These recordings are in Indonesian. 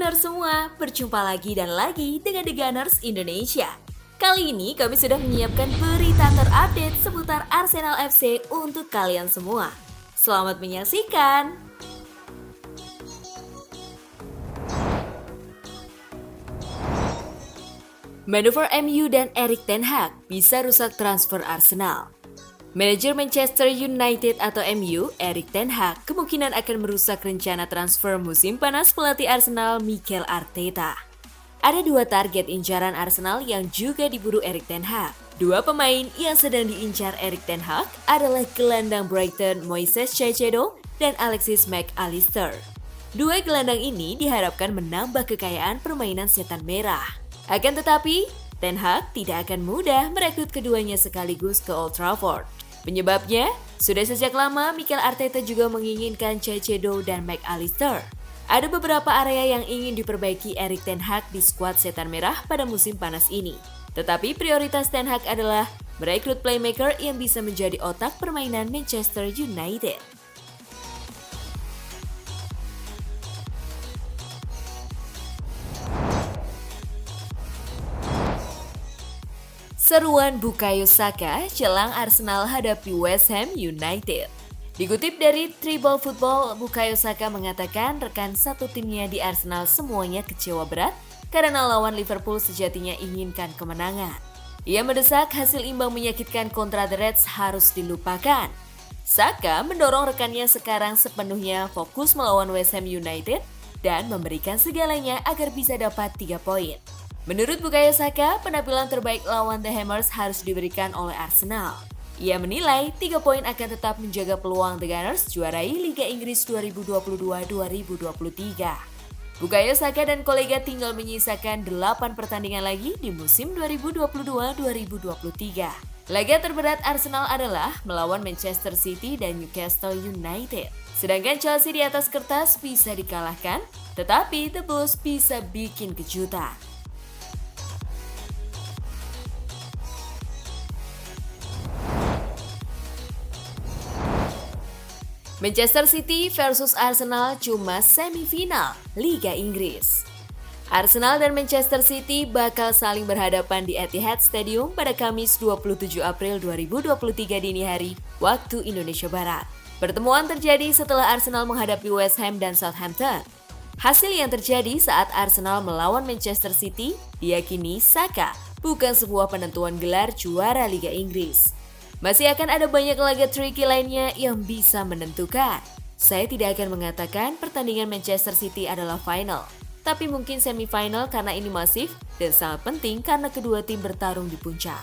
Gunners semua, berjumpa lagi dan lagi dengan The Gunners Indonesia. Kali ini kami sudah menyiapkan berita terupdate seputar Arsenal FC untuk kalian semua. Selamat menyaksikan! Manuver MU dan Erik ten Hag bisa rusak transfer Arsenal. Manajer Manchester United atau MU, Erik ten Hag, kemungkinan akan merusak rencana transfer musim panas pelatih Arsenal Mikel Arteta. Ada dua target incaran Arsenal yang juga diburu Erik ten Hag. Dua pemain yang sedang diincar Erik ten Hag adalah gelandang Brighton Moises Caicedo dan Alexis Mac Allister. Dua gelandang ini diharapkan menambah kekayaan permainan setan merah. Akan tetapi, ten Hag tidak akan mudah merekrut keduanya sekaligus ke Old Trafford. Penyebabnya, sudah sejak lama Mikel Arteta juga menginginkan Caicedo dan Mac Allister. Ada beberapa area yang ingin diperbaiki Erik ten Hag di skuad setan merah pada musim panas ini. Tetapi prioritas ten Hag adalah merekrut playmaker yang bisa menjadi otak permainan Manchester United. Seruan Bukayo Saka jelang Arsenal hadapi West Ham United. Dikutip dari Tribal Football, Bukayo Saka mengatakan rekan satu timnya di Arsenal semuanya kecewa berat karena lawan Liverpool sejatinya inginkan kemenangan. Ia mendesak hasil imbang menyakitkan kontra The Reds harus dilupakan. Saka mendorong rekannya sekarang sepenuhnya fokus melawan West Ham United dan memberikan segalanya agar bisa dapat 3 poin. Menurut Bukayo Saka, penampilan terbaik lawan The Hammers harus diberikan oleh Arsenal. Ia menilai 3 poin akan tetap menjaga peluang The Gunners juarai Liga Inggris 2022-2023. Bukayo Saka dan kolega tinggal menyisakan 8 pertandingan lagi di musim 2022-2023. Laga terberat Arsenal adalah melawan Manchester City dan Newcastle United. Sedangkan Chelsea di atas kertas bisa dikalahkan, tetapi The Blues bisa bikin kejutan. Manchester City versus Arsenal cuma semifinal Liga Inggris. Arsenal dan Manchester City bakal saling berhadapan di Etihad Stadium pada Kamis 27 April 2023 dini hari waktu Indonesia Barat. Pertemuan terjadi setelah Arsenal menghadapi West Ham dan Southampton. Hasil yang terjadi saat Arsenal melawan Manchester City diyakini Saka bukan sebuah penentuan gelar juara Liga Inggris. Masih akan ada banyak laga tricky lainnya yang bisa menentukan. Saya tidak akan mengatakan pertandingan Manchester City adalah final, tapi mungkin semifinal karena ini masif dan sangat penting karena kedua tim bertarung di puncak.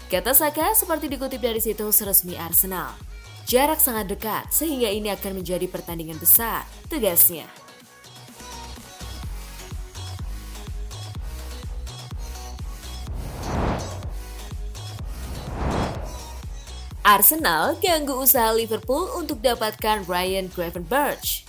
Kata Saka seperti dikutip dari situs resmi Arsenal. Jarak sangat dekat sehingga ini akan menjadi pertandingan besar, tegasnya. Arsenal ganggu usaha Liverpool untuk dapatkan Ryan Gravenberch.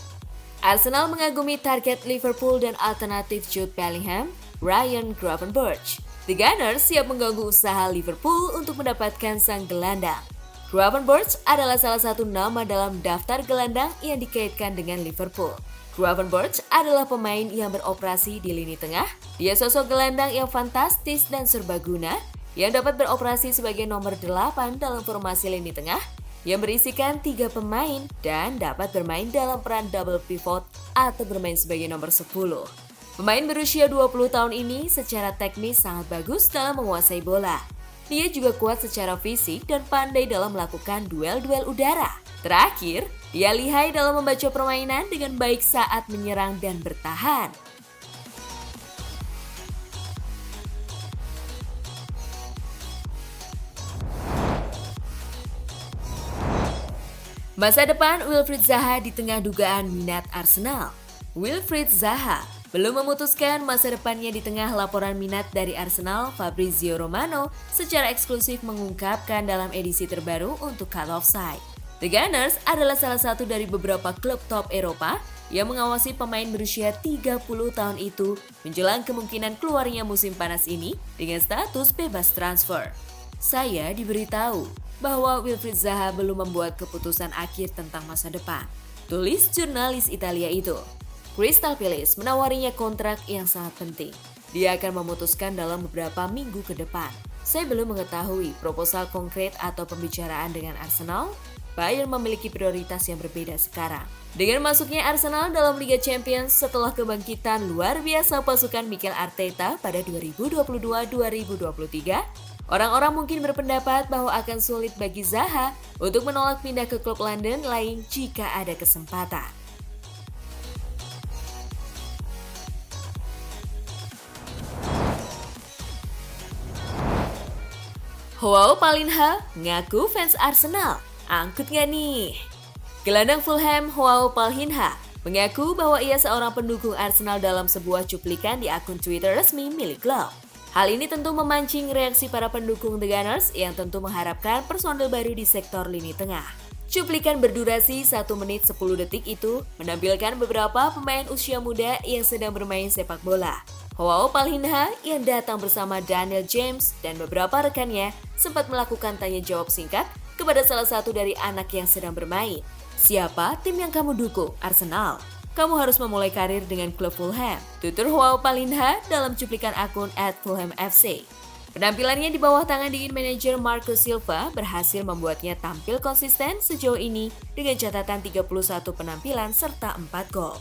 Arsenal mengagumi target Liverpool dan alternatif Jude Bellingham, Ryan Gravenberch. The Gunners siap mengganggu usaha Liverpool untuk mendapatkan sang gelandang. Gravenberch adalah salah satu nama dalam daftar gelandang yang dikaitkan dengan Liverpool. Gravenberch adalah pemain yang beroperasi di lini tengah. Dia sosok gelandang yang fantastis dan serbaguna yang dapat beroperasi sebagai nomor 8 dalam formasi lini tengah yang berisikan 3 pemain dan dapat bermain dalam peran double pivot atau bermain sebagai nomor 10. Pemain berusia 20 tahun ini secara teknis sangat bagus dalam menguasai bola. Dia juga kuat secara fisik dan pandai dalam melakukan duel-duel udara. Terakhir, dia lihai dalam membaca permainan dengan baik saat menyerang dan bertahan. Masa depan Wilfried Zaha di tengah dugaan minat Arsenal. Wilfried Zaha belum memutuskan masa depannya di tengah laporan minat dari Arsenal. Fabrizio Romano secara eksklusif mengungkapkan dalam edisi terbaru untuk Cut Offside. The Gunners adalah salah satu dari beberapa klub top Eropa yang mengawasi pemain berusia 30 tahun itu menjelang kemungkinan keluarnya musim panas ini dengan status bebas transfer. Saya diberitahu bahwa Wilfried Zaha belum membuat keputusan akhir tentang masa depan, tulis jurnalis Italia itu. Crystal Palace menawarinya kontrak yang sangat penting. Dia akan memutuskan dalam beberapa minggu ke depan. Saya belum mengetahui proposal konkret atau pembicaraan dengan Arsenal. Bayern memiliki prioritas yang berbeda sekarang. Dengan masuknya Arsenal dalam Liga Champions setelah kebangkitan luar biasa pasukan Mikel Arteta pada 2022-2023, orang-orang mungkin berpendapat bahwa akan sulit bagi Zaha untuk menolak pindah ke klub London lain jika ada kesempatan. Joao Palhinha ngaku fans Arsenal. Angkut nggak nih? Gelandang Fulham Joao Palhinha mengaku bahwa ia seorang pendukung Arsenal dalam sebuah cuplikan di akun Twitter resmi milik klub. Hal ini tentu memancing reaksi para pendukung The Gunners yang tentu mengharapkan personel baru di sektor lini tengah. Cuplikan berdurasi 1 menit 10 detik itu menampilkan beberapa pemain usia muda yang sedang bermain sepak bola. Joao Palhinha yang datang bersama Daniel James dan beberapa rekannya sempat melakukan tanya jawab singkat kepada salah satu dari anak yang sedang bermain. Siapa tim yang kamu dukung? Arsenal. Kamu harus memulai karir dengan klub Fulham, tutur Joao Palhinha dalam cuplikan akun @FulhamFC. Penampilannya di bawah tangan dingin manajer Marco Silva berhasil membuatnya tampil konsisten sejauh ini dengan catatan 31 penampilan serta 4 gol.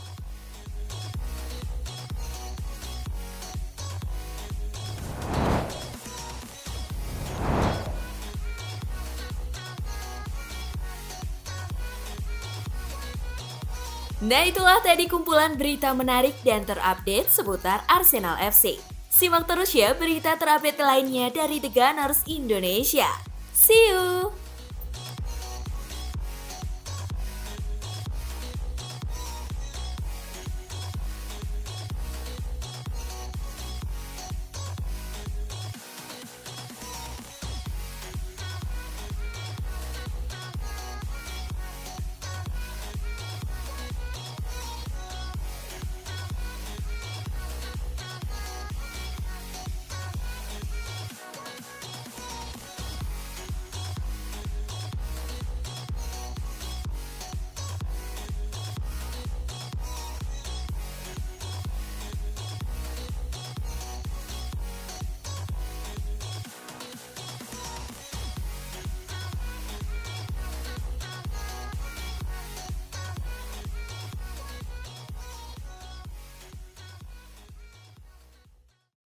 Nah itulah tadi kumpulan berita menarik dan terupdate seputar Arsenal FC. Simak terus ya berita terupdate lainnya dari The Gunners Indonesia. See you!